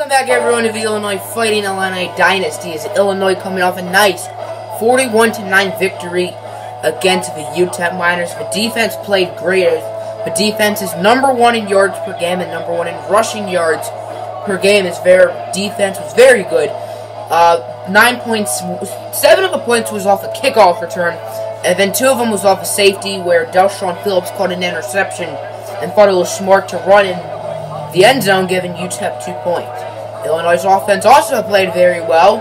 Welcome back, everyone, to the Illinois Fighting Illini Dynasty. As Illinois coming off a nice 41-9 victory against the UTEP Miners. The defense played great. The defense is #1 in yards per game and #1 in rushing yards per game. Their defense was very good. 9 points, 7 of the points was off a kickoff return, and then 2 of them was off a safety where Delshon Phillips caught an interception and thought it was smart to run in the end zone, giving UTEP 2 points. Illinois' offense also played very well,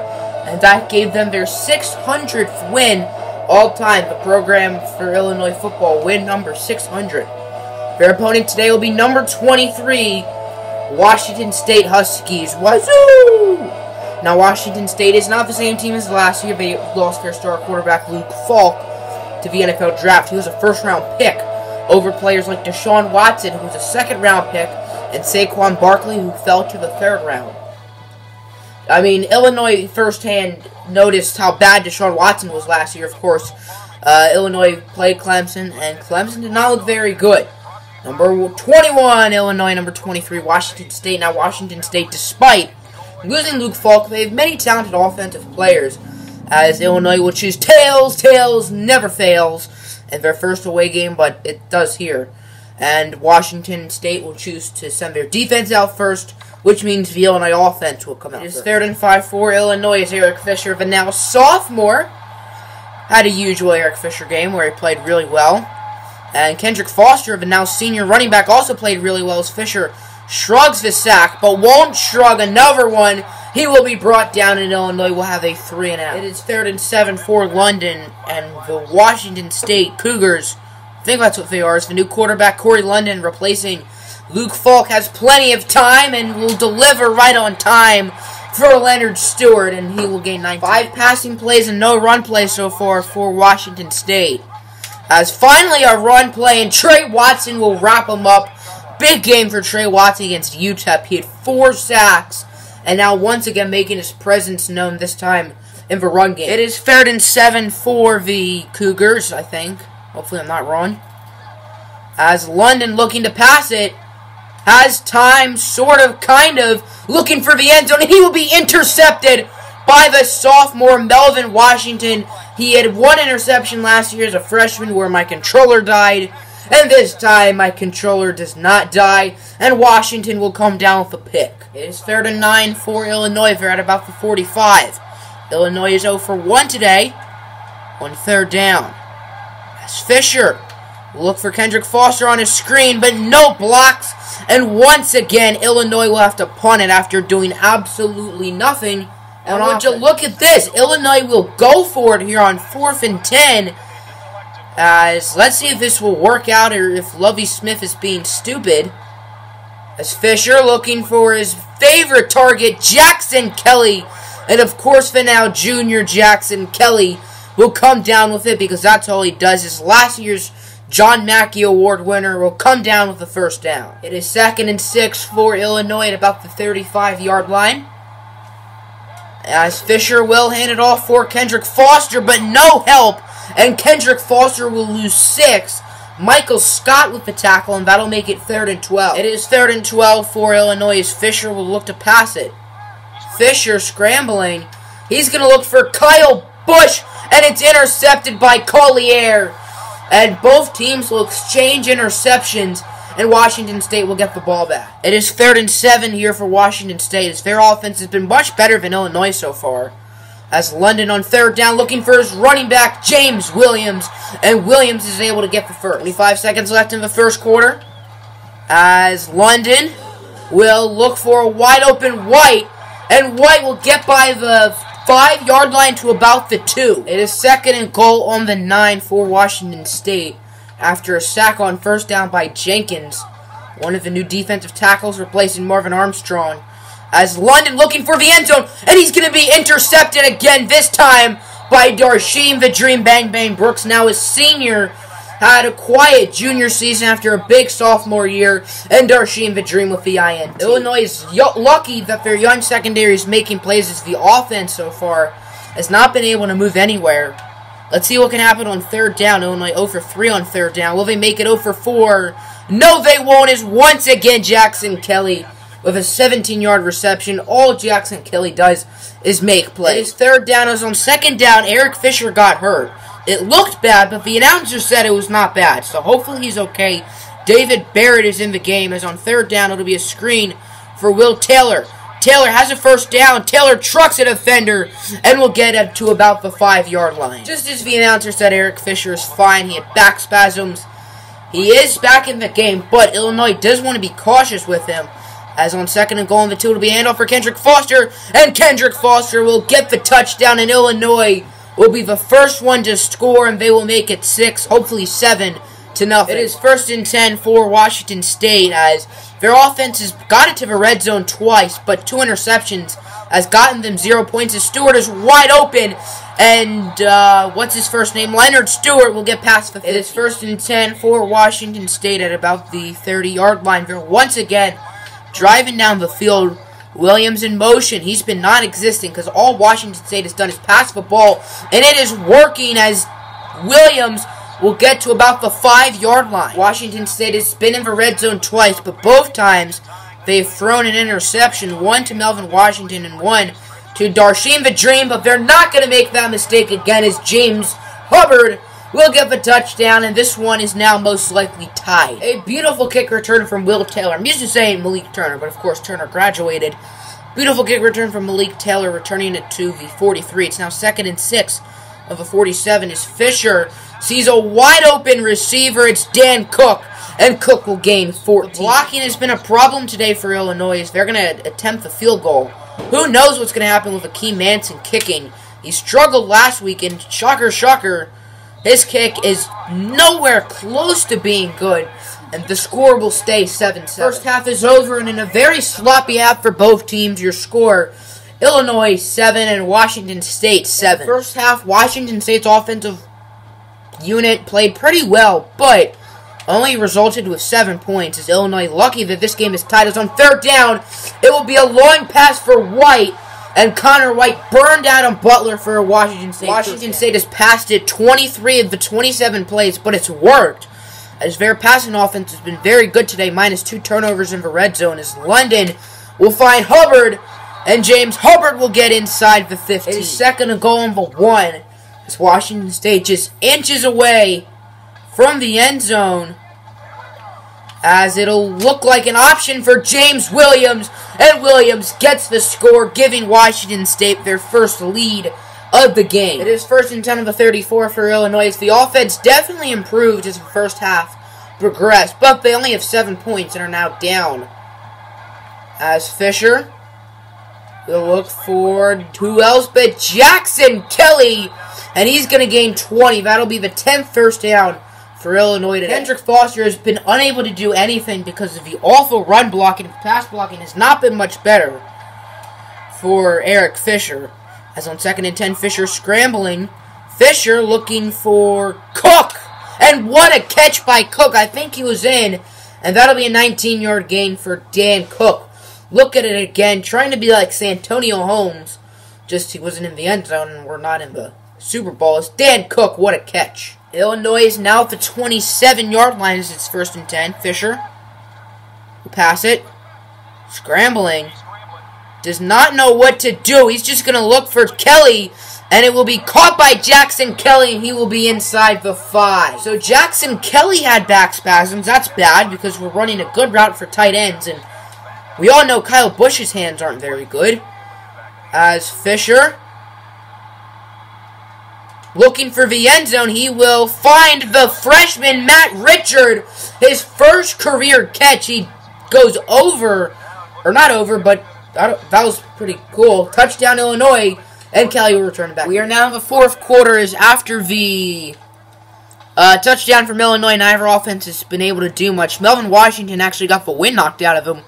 and that gave them their 600th win all-time. The program for Illinois football, win number 600. Their opponent today will be number 23, Washington State Huskies. Wazoo! Now, Washington State is not the same team as last year. They lost their star quarterback, Luke Falk, to the NFL draft. He was a first-round pick over players like Deshaun Watson, who was a second-round pick, and Saquon Barkley, who fell to the 3rd round. I mean, Illinois firsthand noticed how bad Deshaun Watson was last year, of course. Illinois played Clemson, and Clemson did not look very good. Number 21, Illinois. Number 23, Washington State. Now, Washington State, despite losing Luke Falk, they have many talented offensive players, as Illinois will choose tails. Tails never fails in their first away game, but it does here. And Washington State will choose to send their defense out first, which means the Illinois offense will come out first. It is 3rd and 5 for Illinois, as Eric Fisher, the now sophomore, had a usual Eric Fisher game where he played really well. And Kendrick Foster, the now senior running back, also played really well, as Fisher shrugs the sack, but won't shrug another one. He will be brought down, and Illinois will have a 3 and out. It is 3rd and 7 for London, and the Washington State Cougars, I think that's what they are, is the new quarterback, Corey London, replacing Luke Falk, has plenty of time and will deliver right on time for Leonard Stewart, and he will gain 5 passing plays and no run plays so far for Washington State. As finally a run play, and Trey Watson will wrap him up. Big game for Trey Watson against UTEP. He had 4 sacks, and now once again making his presence known, this time in the run game. It is 3rd and 7 for the Cougars, I think. Hopefully I'm not wrong. As London, looking to pass it, has time, sort of, kind of, looking for the end zone, and he will be intercepted by the sophomore Melvin Washington. He had 1 interception last year as a freshman where my controller died, and this time my controller does not die, and Washington will come down with a pick. It is 3rd and 9 for Illinois. They're at about the 45. Illinois is 0 for 1 today on 3rd down. As Fisher will look for Kendrick Foster on his screen, but no blocks. And once again, Illinois will have to punt it after doing absolutely nothing. And I want you to look at this. Illinois will go for it here on 4th and 10. As let's see if this will work out or if Lovie Smith is being stupid. As Fisher looking for his favorite target, Jackson Kelly. And of course, the now junior Jackson Kelly will come down with it because that's all he does. His last year's John Mackey Award winner will come down with the 1st down. It is 2nd and 6 for Illinois at about the 35-yard line. As Fisher will hand it off for Kendrick Foster, but no help. And Kendrick Foster will lose 6. Michael Scott with the tackle, and that'll make it 3rd and 12. It is 3rd and 12 for Illinois as Fisher will look to pass it. Fisher scrambling. He's going to look for Kyle Busch, and it's intercepted by Collier. And both teams will exchange interceptions, and Washington State will get the ball back. It is 3rd and 7 here for Washington State, as their offense has been much better than Illinois so far. As London on 3rd down, looking for his running back, James Williams, and Williams is able to get the first. 25 seconds left in the 1st quarter, as London will look for a wide-open White, and White will get by the 5-yard line to about the 2. It is 2nd and goal on the 9 for Washington State after a sack on 1st down by Jenkins, one of the new defensive tackles replacing Marvin Armstrong. As London looking for the end zone, and he's going to be intercepted again, this time by Darsheem the Dream Bang Bang Brooks. Now his senior had a quiet junior season after a big sophomore year, and Darsheem the Dream with the INT. Illinois is lucky that their young secondary is making plays, as the offense so far has not been able to move anywhere. Let's see what can happen on 3rd down. Illinois 0 for 3 on 3rd down. Will they make it 0 for 4? No, they won't, as once again Jackson Kelly with a 17-yard reception. All Jackson Kelly does is make plays. His third down is on second down. Eric Fisher got hurt. It looked bad, but the announcer said it was not bad, so hopefully he's okay. David Barrett is in the game, as on third down it'll be a screen for Will Taylor. Taylor has a first down. Taylor trucks a defender and will get up to about the 5-yard line. Just as the announcer said, Eric Fisher is fine. He had back spasms. He is back in the game, but Illinois does want to be cautious with him. As on second and goal on the 2, it'll be a handoff for Kendrick Foster, and Kendrick Foster will get the touchdown, and Illinois will be the first one to score, and they will make it 6, hopefully 7-0. It is 1st and 10 for Washington State, as their offense has got it to the red zone twice, but 2 interceptions has gotten them 0 points. As Stewart is wide open, and what's his first name? Leonard Stewart will get past the 50. It is 1st and 10 for Washington State at about the 30-yard line. They're once again driving down the field. Williams in motion. He's been non-existent because all Washington State has done is pass the ball, and it is working as Williams will get to about the 5-yard line. Washington State has been in the red zone twice, but both times they've thrown an interception, one to Melvin Washington and one to Darsheem the Dream, but they're not going to make that mistake again as James Hubbard will get the touchdown, and this one is now most likely tied. A beautiful kick return from Will Taylor. I'm used to saying Malik Turner, but of course Turner graduated. Beautiful kick return from Malik Taylor, returning it to the 43. It's now 2nd and 6 of the 47 as Fisher sees a wide open receiver. It's Dan Cook, and Cook will gain 14. The blocking has been a problem today for Illinois as they're going to attempt the field goal. Who knows what's going to happen with Akeem Manson kicking. He struggled last week, and shocker, shocker, his kick is nowhere close to being good, and the score will stay 7-7. First half is over, and in a very sloppy half for both teams, your score, Illinois 7 and Washington State 7. First half, Washington State's offensive unit played pretty well, but only resulted with 7 points. As Illinois lucky that this game is tied. As on third down, it will be a long pass for White, and Connor White burned out on Butler for Washington State. Washington State has passed it 23 of the 27 plays, but it's worked, as their passing offense has been very good today, minus 2 turnovers in the red zone, as London will find Hubbard, and James Hubbard will get inside the 15. It is 2nd and goal on the 1, as Washington State just inches away from the end zone, as it'll look like an option for James Williams, and Williams gets the score, giving Washington State their first lead of the game. It is 1st and 10 of the 34 for Illinois. The offense definitely improved as the first half progressed, but they only have 7 points and are now down. As Fisher will look for who else but Jackson Kelly, and he's going to gain 20. That'll be the 10th first down for Illinois today. Kendrick Foster has been unable to do anything because of the awful run blocking. Pass blocking has not been much better for Eric Fisher. As on 2nd and 10, Fisher scrambling. Fisher looking for Cook. And what a catch by Cook. I think he was in. And that'll be a 19-yard gain for Dan Cook. Look at it again. Trying to be like Santonio Holmes. Just he wasn't in the end zone and we're not in the Super Bowl. It's Dan Cook. What a catch. Illinois is now at the 27-yard line as it's 1st and 10. Fisher will pass it. Scrambling. Does not know what to do. He's just going to look for Kelly, and it will be caught by Jackson Kelly, and he will be inside the 5. So Jackson Kelly had back spasms. That's bad because we're running a good route for tight ends, and we all know Kyle Busch's hands aren't very good. As Fisher looking for the end zone, he will find the freshman, Matt Richard. His first career catch. He goes over, or not over, but that was pretty cool. Touchdown, Illinois, and Kelly will return it back. We are now in the 4th quarter, as after the touchdown from Illinois, neither offense has been able to do much. Melvin Washington actually got the wind knocked out of him.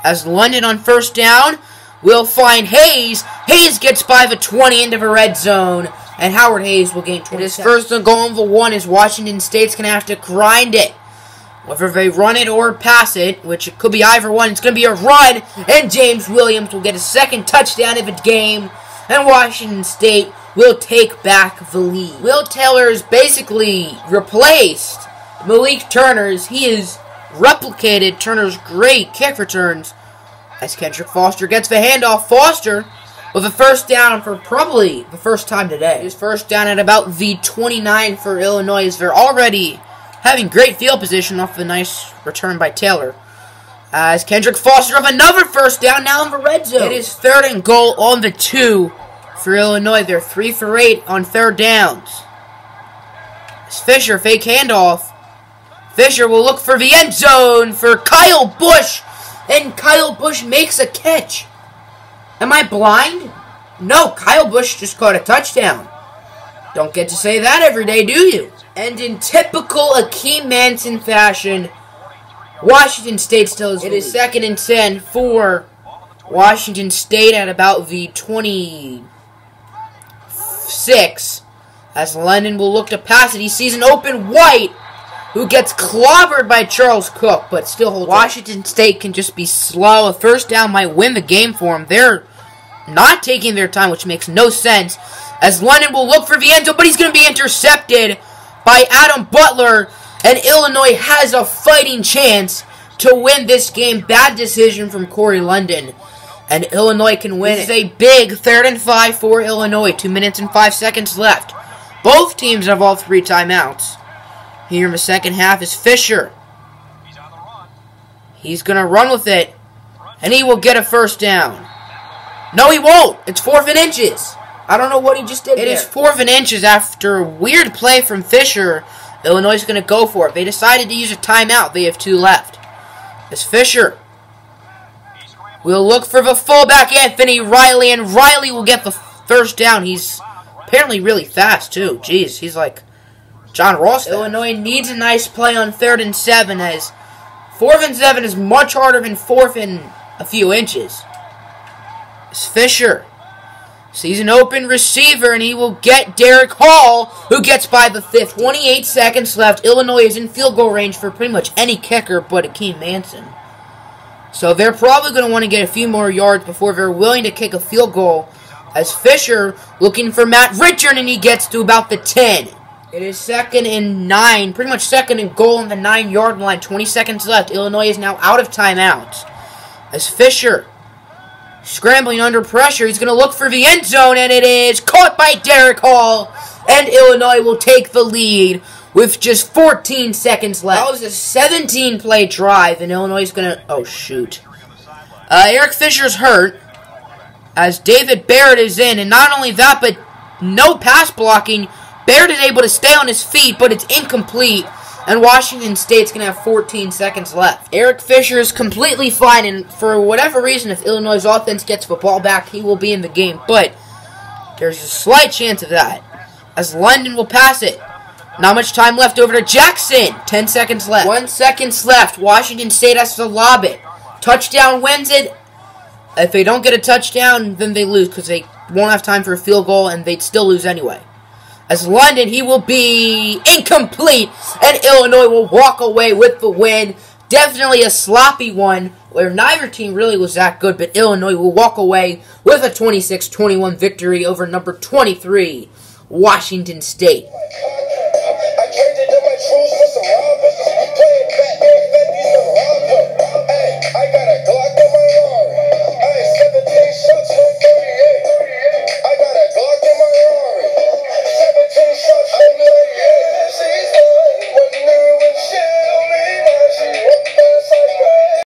As London on first down will find Hayes. Hayes gets by the 20 into the red zone, and Howard Hayes will gain 20. It is 1st and goal on the 1 as Washington State's going to have to grind it. Whether they run it or pass it, which it could be either one, it's going to be a run, and James Williams will get a 2nd touchdown of the game, and Washington State will take back the lead. Will Taylor is basically replaced Malik Turner's. He has replicated Turner's great kick returns As Kendrick Foster gets the handoff. Foster with a first down for probably the first time today. His first down at about the 29 for Illinois, as they're already having great field position off the nice return by Taylor. As Kendrick Foster with another first down now in the red zone. It is 3rd and goal on the 2 for Illinois. They're 3 for 8 on 3rd downs. As Fisher, fake handoff. Fisher will look for the end zone for Kyle Busch. And Kyle Busch makes a catch. Am I blind? No, Kyle Busch just caught a touchdown. Don't get to say that every day, do you? And in typical Akeem Manson fashion, Washington State still is. It is 2nd and 10 for Washington State at about the 26. As London will look to pass it, he sees an open White, who gets clobbered by Charles Cook, but still holds. Washington State can just be slow. A first down might win the game for them. They're not taking their time, which makes no sense. As London will look for the end zone, but he's going to be intercepted by Adam Butler, and Illinois has a fighting chance to win this game. Bad decision from Corey London, and Illinois can win. This is a big 3rd and 5 for Illinois. 2 minutes and 5 seconds left. Both teams have all 3 timeouts. Here in the second half is Fisher. He's going to run with it, and he will get a first down. No, he won't. It's 4th and inches. I don't know what he just did. It is 4th and inches after a weird play from Fisher. Illinois is going to go for it. They decided to use a timeout. They have 2 left. It's Fisher. We'll look for the fullback, Anthony Riley, and Riley will get the first down. He's apparently really fast, too. Jeez, he's like John Ross. Illinois needs a nice play on 3rd and 7, as 4th and 7 is much harder than 4th and a few inches. It's Fisher. Sees an open receiver, and he will get Derek Hall, who gets by the 5th. 28 seconds left. Illinois is in field goal range for pretty much any kicker but Akeem Manson. So they're probably going to want to get a few more yards before they're willing to kick a field goal. As Fisher looking for Matt Richard, and he gets to about the 10. It is 2nd and 9, pretty much 2nd and goal on the 9-yard line. 20 seconds left. Illinois is now out of timeouts. As Fisher scrambling under pressure, he's going to look for the end zone, and it is caught by Derek Hall, and Illinois will take the lead with just 14 seconds left. That was a 17-play drive, and Illinois is going to... Oh, shoot. Eric Fisher's hurt, as David Barrett is in, and not only that, but no pass blocking. Barrett is able to stay on his feet, but it's incomplete, and Washington State's going to have 14 seconds left. Eric Fisher is completely fine, and for whatever reason, if Illinois' offense gets the ball back, he will be in the game, but there's a slight chance of that, as London will pass it. Not much time left over to Jackson. 10 seconds left. 1 second left. Washington State has to lob it. Touchdown wins it. If they don't get a touchdown, then they lose, because they won't have time for a field goal, and they'd still lose anyway. As London, he will be incomplete, and Illinois will walk away with the win. Definitely a sloppy one, where neither team really was that good, but Illinois will walk away with a 26-21 victory over number 23, Washington State.